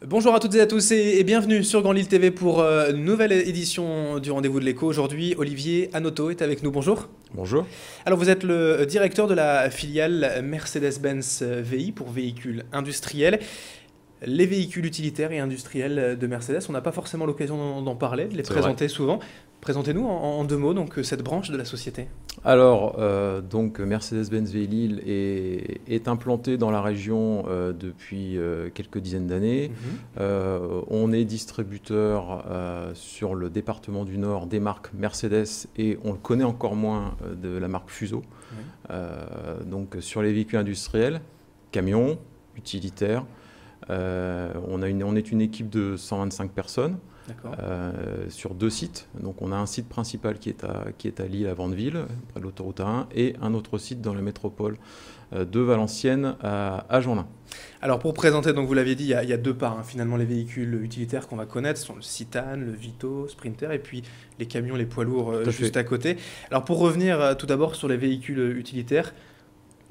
Bonjour à toutes et à tous et bienvenue sur Grand Lille TV pour une nouvelle édition du Rendez-vous de l'écho. Aujourd'hui, Olivier Anoto est avec nous. Bonjour. Bonjour. Alors, vous êtes le directeur de la filiale Mercedes-Benz VI pour véhicules industriels. Les véhicules utilitaires et industriels de Mercedes, on n'a pas forcément l'occasion d'en parler, de les C'est vrai. présenter souvent. Présentez-nous en deux mots donc cette branche de la société. Alors, donc Mercedes-Benz Lille est implanté dans la région depuis quelques dizaines d'années. On est distributeur sur le département du Nord des marques Mercedes et on le connaît encore moins de la marque Fuso. Oui. Donc sur les véhicules industriels, camions, utilitaires. On est une équipe de 125 personnes. D'accord. Sur deux sites. Donc on a un site principal qui est à Lille, à Vandeville, près de l'autoroute A1, et un autre site dans la métropole de Valenciennes, à Jeanlin. Alors pour présenter, donc vous l'aviez dit, il y a deux parts, hein. Finalement les véhicules utilitaires qu'on va connaître sont le Citan, le Vito, Sprinter et puis les camions, les poids lourds Tout à juste fait. à côté. Alors pour revenir tout d'abord sur les véhicules utilitaires,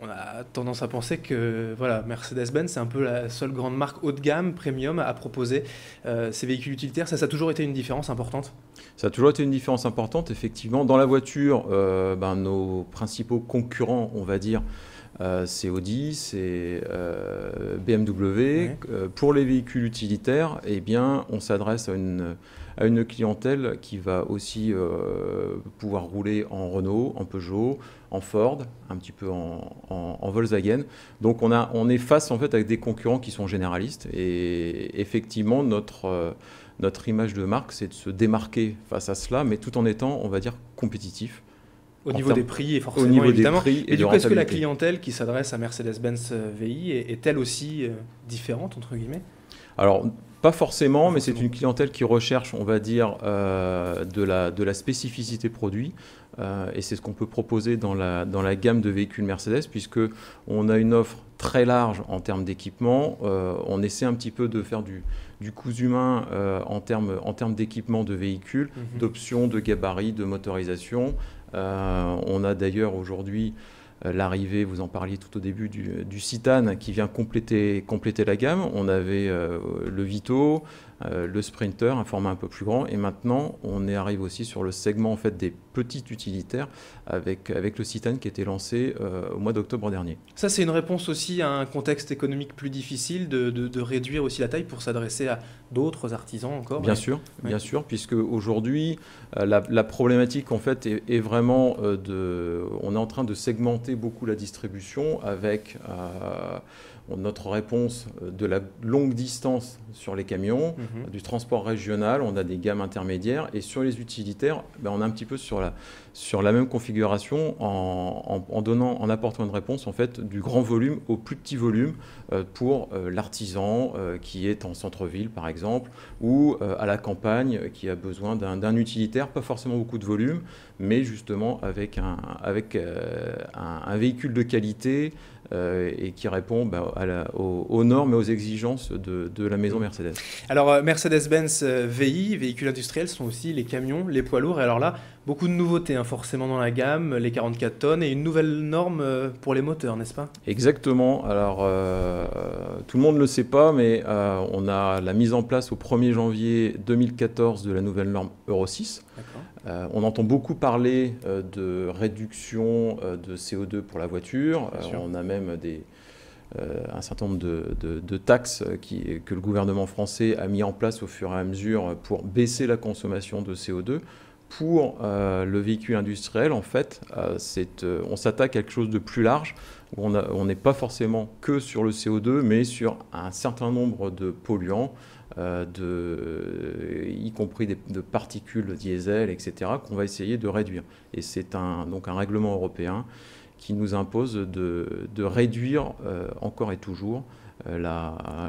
on a tendance à penser que voilà, Mercedes-Benz c'est un peu la seule grande marque haut de gamme, premium, à proposer ces véhicules utilitaires. Ça a toujours été une différence importante? Ça a toujours été une différence importante, effectivement. Dans la voiture, nos principaux concurrents, on va dire, c'est Audi, c'est BMW. Ouais. Pour les véhicules utilitaires, eh bien, on s'adresse à une clientèle qui va aussi pouvoir rouler en Renault, en Peugeot, en Ford, un petit peu en Volkswagen. Donc on est face en fait avec des concurrents qui sont généralistes. Et effectivement, notre image de marque, c'est de se démarquer face à cela, mais tout en étant, on va dire, compétitif. Au niveau des prix, et Au forcément, niveau des évidemment. prix et Et de du coup, est-ce que la rentabilité. clientèle qui s'adresse à Mercedes-Benz VI est-elle aussi différente, entre guillemets? Alors, pas forcément, Pas mais c'est forcément. une clientèle qui recherche, on va dire, de la spécificité produit. Et c'est ce qu'on peut proposer dans la gamme de véhicules Mercedes, puisque on a une offre très large en termes d'équipement. On essaie un petit peu de faire du cousu humain en termes d'équipement de véhicules, d'options, de gabarits, de motorisation. On a d'ailleurs aujourd'hui l'arrivée, vous en parliez tout au début, du Citan qui vient compléter la gamme. On avait le Vito, le Sprinter, un format un peu plus grand. Et maintenant, on arrive aussi sur le segment en fait, des petits utilitaires avec le Citan qui a été lancé au mois d'octobre dernier. Ça, c'est une réponse aussi à un contexte économique plus difficile de réduire aussi la taille pour s'adresser à d'autres artisans encore. Bien Ouais. sûr, Ouais. bien sûr, puisque aujourd'hui, la problématique en fait est vraiment on est en train de segmenter beaucoup la distribution avec notre réponse de la longue distance sur les camions, du transport régional, on a des gammes intermédiaires et sur les utilitaires, on est un petit peu sur la même configuration en apportant une réponse en fait du grand volume au plus petit volume pour l'artisan qui est en centre-ville par exemple ou à la campagne qui a besoin d'un utilitaire, pas forcément beaucoup de volume, mais justement avec un véhicule de qualité et qui répond aux normes et aux exigences de la maison Mercedes. Alors, Mercedes-Benz VI, véhicules industriels, sont aussi les camions, les poids lourds. Et alors là, beaucoup de nouveautés, hein, forcément dans la gamme, les 44 tonnes et une nouvelle norme pour les moteurs, n'est-ce pas? Exactement. Alors, tout le monde ne le sait pas, mais on a la mise en place au 1er janvier 2014 de la nouvelle norme Euro 6. D'accord. On entend beaucoup parler de réduction de CO2 pour la voiture. Bien sûr. On a même un certain nombre de taxes que le gouvernement français a mis en place au fur et à mesure pour baisser la consommation de CO2. Pour le véhicule industriel, en fait, on s'attaque à quelque chose de plus large, où on n'est pas forcément que sur le CO2, mais sur un certain nombre de polluants, y compris de particules diesel, etc., qu'on va essayer de réduire. Et c'est donc un règlement européen qui nous impose de réduire encore et toujours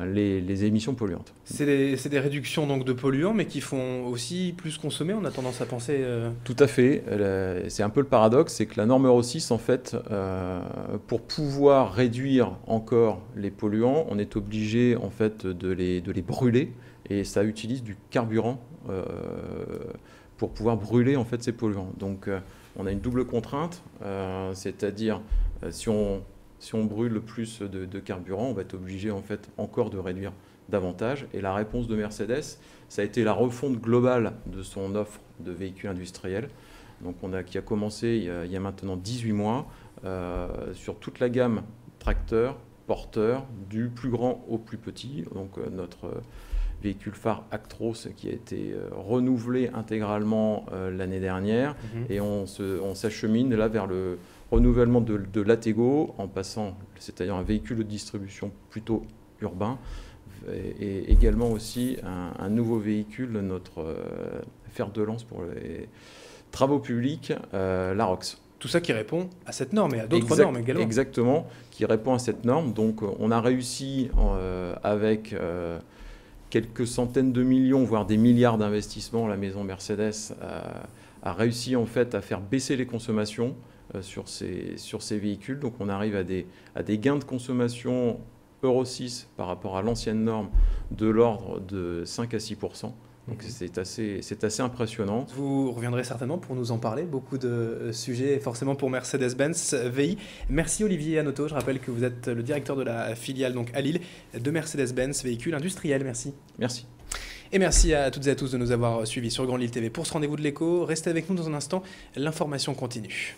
les émissions polluantes. C'est des réductions donc de polluants, mais qui font aussi plus consommer. On a tendance à penser. Tout à fait. C'est un peu le paradoxe, c'est que la norme Euro 6, en fait, pour pouvoir réduire encore les polluants, on est obligé en fait de les brûler et ça utilise du carburant pour pouvoir brûler en fait ces polluants. Donc on a une double contrainte, c'est-à-dire si on brûle plus de carburant, on va être obligé en fait encore de réduire davantage. Et la réponse de Mercedes, ça a été la refonte globale de son offre de véhicules industriels, donc qui a commencé il y a maintenant 18 mois, sur toute la gamme tracteur, porteur, du plus grand au plus petit. Donc notre véhicule phare Actros qui a été renouvelé intégralement l'année dernière, et on s'achemine là vers le renouvellement de l'Atego, en passant, c'est-à-dire un véhicule de distribution plutôt urbain, et également aussi un nouveau véhicule, notre fer de lance pour les travaux publics, l'Arox. Tout ça qui répond à cette norme et à d'autres normes également. Exactement, qui répond à cette norme. Donc on a réussi avec quelques centaines de millions, voire des milliards d'investissements, la maison Mercedes a réussi en fait à faire baisser les consommations sur ces véhicules. Donc on arrive à des gains de consommation Euro 6 par rapport à l'ancienne norme de l'ordre de 5 à 6%. Donc c'est assez impressionnant. Vous reviendrez certainement pour nous en parler, beaucoup de sujets forcément pour Mercedes-Benz VI. Merci Olivier Hanoteau, je rappelle que vous êtes le directeur de la filiale donc à Lille de Mercedes-Benz véhicules industriels. Merci. Merci. Et merci à toutes et à tous de nous avoir suivis sur Grand Lille TV pour ce rendez-vous de l'écho. Restez avec nous dans un instant, l'information continue.